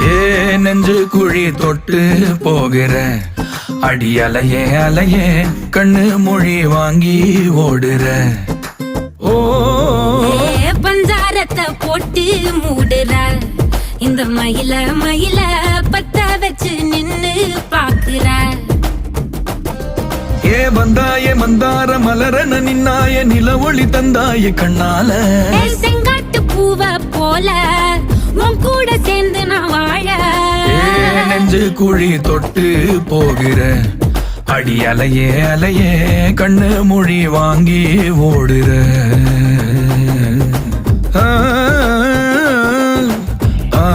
ஏ நெஞ்சு குழி தொட்டு போகிற அடி அலையே அலையே கண்ணு மொழி வாங்கி ஓடுற. ஓ பஞ்சாரத்தை போட்டு மூடுற இந்த மயில மயில பத்த வச்சு நின்னு பாக்குற. ஏ வந்தாய மந்தார மலரன நின்னாய நில ஒளி தந்தாய கண்ணால. செங்காட்டு பூவ போல உன் கூட சேர்ந்து நான் வாழ. நெஞ்சு குழி தொட்டு போகிற அடி அலையே அலையே கண்ணு மொழி வாங்கி ஓடுற. ஆ ஆ